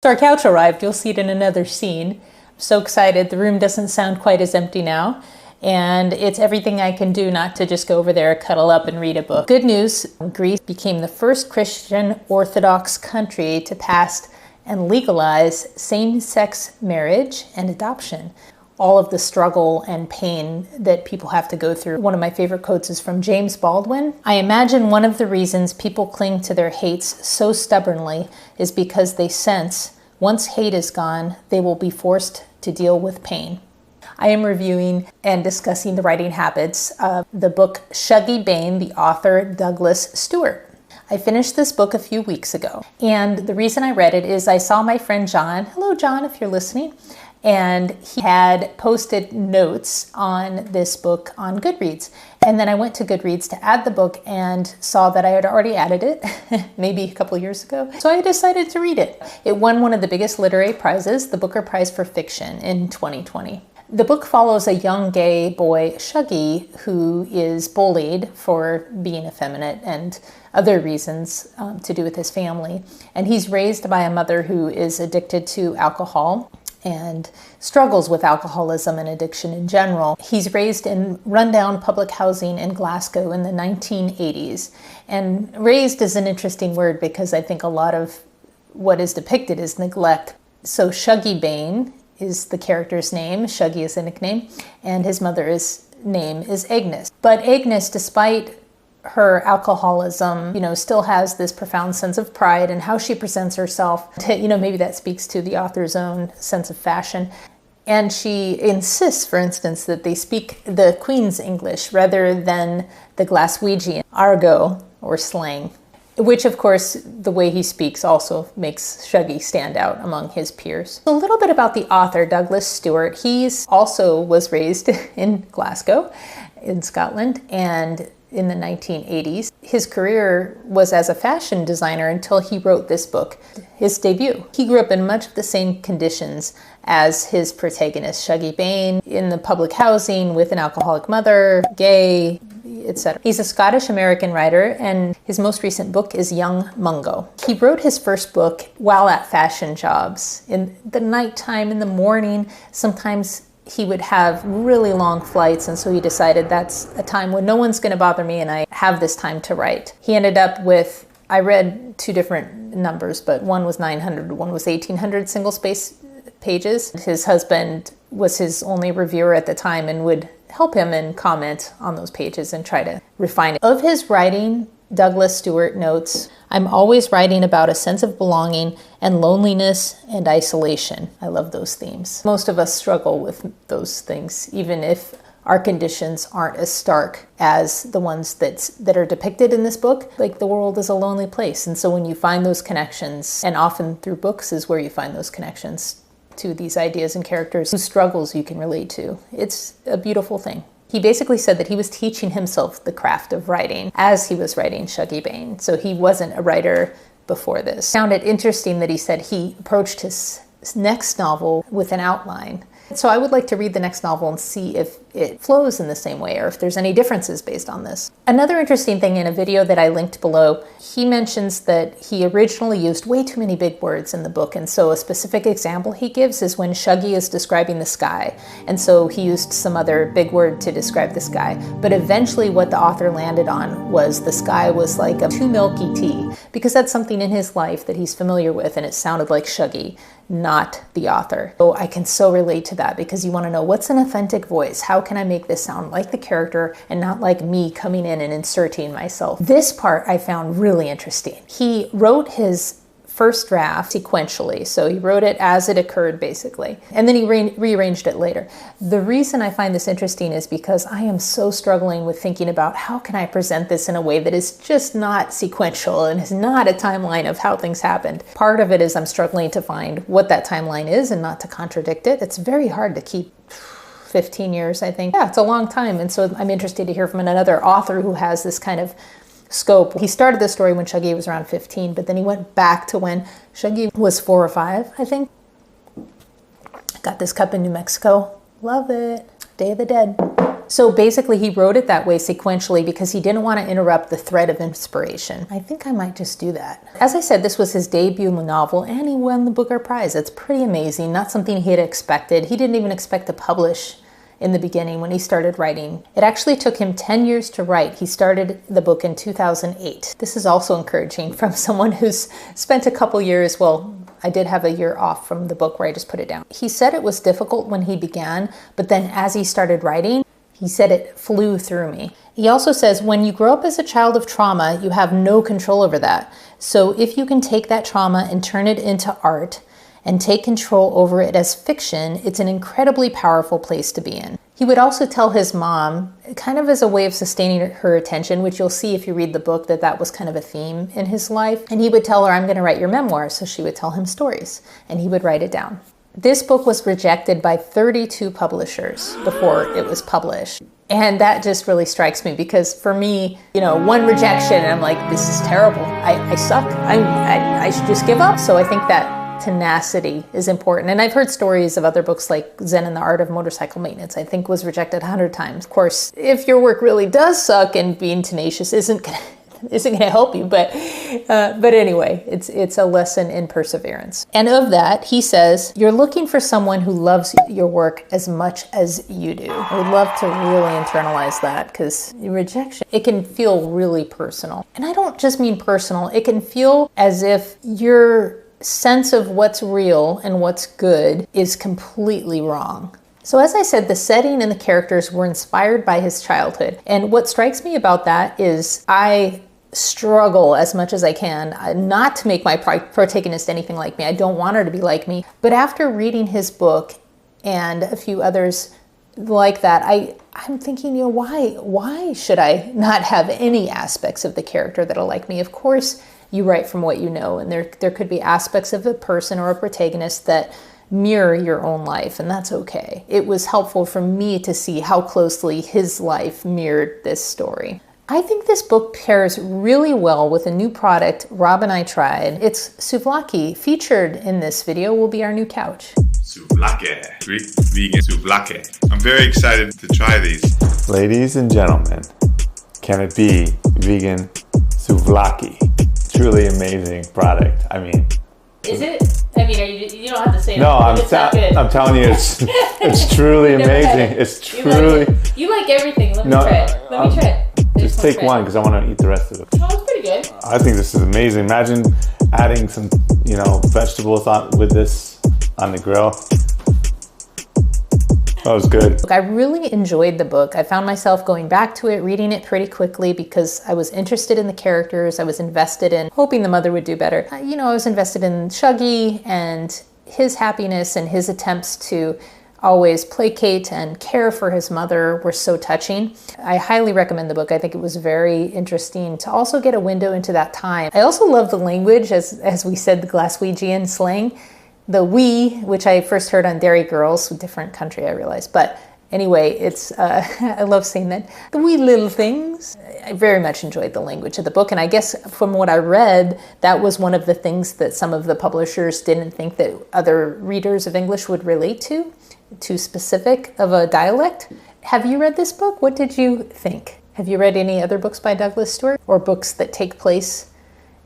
Our couch arrived. You'll see it in another scene. I'm so excited. The room doesn't sound quite as empty now. And it's everything I can do not to just go over there, cuddle up, and read a book. Good news, Greece became the first Christian Orthodox country to pass and legalize same-sex marriage and adoption. All of the struggle and pain that people have to go through. One of my favorite quotes is from James Baldwin. I imagine one of the reasons people cling to their hates so stubbornly is because they sense once hate is gone, they will be forced to deal with pain. I am reviewing and discussing the writing habits of the book Shuggie Bain, the author Douglas Stuart. I finished this book a few weeks ago, and the reason I read it is I saw my friend John, hello John if you're listening, and he had posted notes on this book on Goodreads. And then I went to Goodreads to add the book and saw that I had already added it, maybe a couple years ago. So I decided to read it. It won one of the biggest literary prizes, the Booker Prize for Fiction in 2020. The book follows a young gay boy, Shuggie, who is bullied for being effeminate and other reasons to do with his family. And he's raised by a mother who is addicted to alcohol and struggles with alcoholism and addiction in general. He's raised in rundown public housing in Glasgow in the 1980s. And raised is an interesting word because I think a lot of what is depicted is neglect. So Shuggie Bain is the character's name. Shuggie is a nickname, and his mother's name is Agnes. But Agnes, despite her alcoholism, still has this profound sense of pride in how she presents herself. Maybe that speaks to the author's own sense of fashion. And she insists, for instance, that they speak the Queen's English rather than the Glaswegian argot or slang, which, of course, the way he speaks also makes Shuggie stand out among his peers. A little bit about the author, Douglas Stuart. He also was raised in Glasgow, in Scotland, and in the 1980s. His career was as a fashion designer until he wrote this book, his debut. He grew up in much of the same conditions as his protagonist, Shuggie Bain, in the public housing with an alcoholic mother, gay, etc. He's a Scottish-American writer, and his most recent book is Young Mungo. He wrote his first book while at fashion jobs. In the nighttime, in the morning, sometimes he would have really long flights, and so he decided that's a time when no one's going to bother me and I have this time to write. He ended up with, I read two different numbers, but one was 900, one was 1800 single-space pages. His husband was his only reviewer at the time and would help him and comment on those pages and try to refine it. Of his writing, Douglas Stuart notes, I'm always writing about a sense of belonging and loneliness and isolation. I love those themes. Most of us struggle with those things, even if our conditions aren't as stark as the ones that are depicted in this book. Like, the world is a lonely place. And so when you find those connections, and often through books is where you find those connections to these ideas and characters whose struggles you can relate to, it's a beautiful thing. He basically said that he was teaching himself the craft of writing as he was writing Shuggie Bain. So he wasn't a writer before this. I found it interesting that he said he approached his next novel with an outline. So I would like to read the next novel and see if it flows in the same way or if there's any differences based on this. Another interesting thing in a video that I linked below, he mentions that he originally used way too many big words in the book. And so a specific example he gives is when Shuggie is describing the sky. And so he used some other big word to describe the sky. But eventually what the author landed on was the sky was like a too milky tea, because that's something in his life that he's familiar with, and it sounded like Shuggie, not the author. So I can so relate to that, because you want to know, what's an authentic voice? How can I make this sound like the character and not like me coming in and inserting myself? This part I found really interesting. He wrote his first draft sequentially. So he wrote it as it occurred, basically. And then he rearranged it later. The reason I find this interesting is because I am so struggling with thinking about how can I present this in a way that is just not sequential and is not a timeline of how things happened. Part of it is I'm struggling to find what that timeline is and not to contradict it. It's very hard to keep 15 years, I think. Yeah, it's a long time. And so I'm interested to hear from another author who has this kind of scope. He started this story when Shuggie was around 15, but then he went back to when Shuggie was 4 or 5, I think. Got this cup in New Mexico. Love it. Day of the Dead. So basically he wrote it that way sequentially because he didn't want to interrupt the thread of inspiration. I think I might just do that. As I said, this was his debut novel and he won the Booker Prize. That's pretty amazing. Not something he had expected. He didn't even expect to publish in the beginning when he started writing. It actually took him 10 years to write. He started the book in 2008. This is also encouraging from someone who's spent a couple years, well, I did have a year off from the book where I just put it down. He said it was difficult when he began, but then as he started writing, he said it flew through me. He also says, when you grow up as a child of trauma, you have no control over that. So if you can take that trauma and turn it into art and take control over it as fiction, it's an incredibly powerful place to be in. He would also tell his mom, kind of as a way of sustaining her attention, which you'll see if you read the book that was kind of a theme in his life. And he would tell her, I'm going to write your memoir. So she would tell him stories and he would write it down. This book was rejected by 32 publishers before it was published. And that just really strikes me because for me, one rejection and I'm like, this is terrible. I suck. I should just give up. So I think that tenacity is important. And I've heard stories of other books like Zen and the Art of Motorcycle Maintenance, I think was rejected 100 times. Of course, if your work really does suck and being tenacious isn't going to help you, but anyway, it's a lesson in perseverance. And of that, he says, you're looking for someone who loves your work as much as you do. I would love to really internalize that because rejection, it can feel really personal. And I don't just mean personal, it can feel as if your sense of what's real and what's good is completely wrong. So as I said, the setting and the characters were inspired by his childhood. And what strikes me about that is I struggle as much as I can not to make my protagonist anything like me. I don't want her to be like me. But after reading his book and a few others like that, I'm thinking, why should I not have any aspects of the character that are like me? Of course, you write from what you know, and there could be aspects of a person or a protagonist that mirror your own life, and that's okay. It was helpful for me to see how closely his life mirrored this story. I think this book pairs really well with a new product Rob and I tried. It's souvlaki. Featured in this video will be our new couch. Souvlaki, Greek vegan souvlaki. I'm very excited to try these. Ladies and gentlemen, can it be vegan souvlaki? Truly amazing product. I mean, is it? I mean, you don't have to say. No, I'm telling you, it's truly amazing. It's truly. You like everything. Let me try it. Let me try it. Just take one because I want to eat the rest of it. Oh, it's pretty good. I think this is amazing. Imagine adding some, vegetables with this on the grill. That was good. I really enjoyed the book. I found myself going back to it, reading it pretty quickly because I was interested in the characters. I was invested in hoping the mother would do better. I was invested in Shuggie and his happiness and his attempts to always placate and care for his mother were so touching. I highly recommend the book. I think it was very interesting to also get a window into that time. I also love the language, as we said, the Glaswegian slang. The we, which I first heard on Dairy Girls, different country I realize, but anyway, it's I love saying that. The wee little things. I very much enjoyed the language of the book, and I guess from what I read, that was one of the things that some of the publishers didn't think that other readers of English would relate to, too specific of a dialect. Have you read this book? What did you think? Have you read any other books by Douglas Stuart or books that take place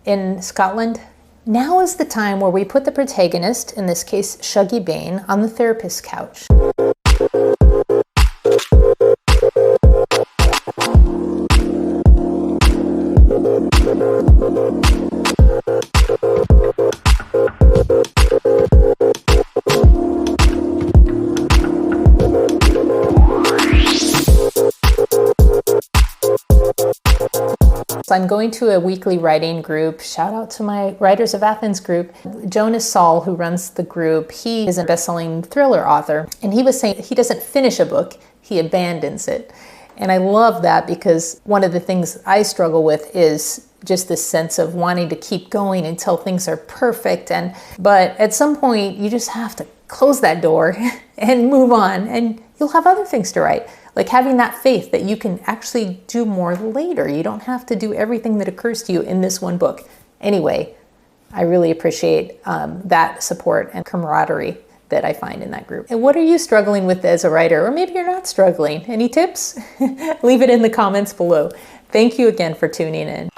in Scotland? Now is the time where we put the protagonist, in this case Shuggie Bain, on the therapist's couch. I'm going to a weekly writing group. Shout out to my Writers of Athens group. Jonas Saul, who runs the group, he is a best-selling thriller author. And he was saying he doesn't finish a book, he abandons it. And I love that because one of the things I struggle with is just this sense of wanting to keep going until things are perfect. But at some point, you just have to close that door and move on, and you'll have other things to write. Like having that faith that you can actually do more later. You don't have to do everything that occurs to you in this one book. Anyway, I really appreciate that support and camaraderie that I find in that group. And what are you struggling with as a writer? Or maybe you're not struggling. Any tips? Leave it in the comments below. Thank you again for tuning in.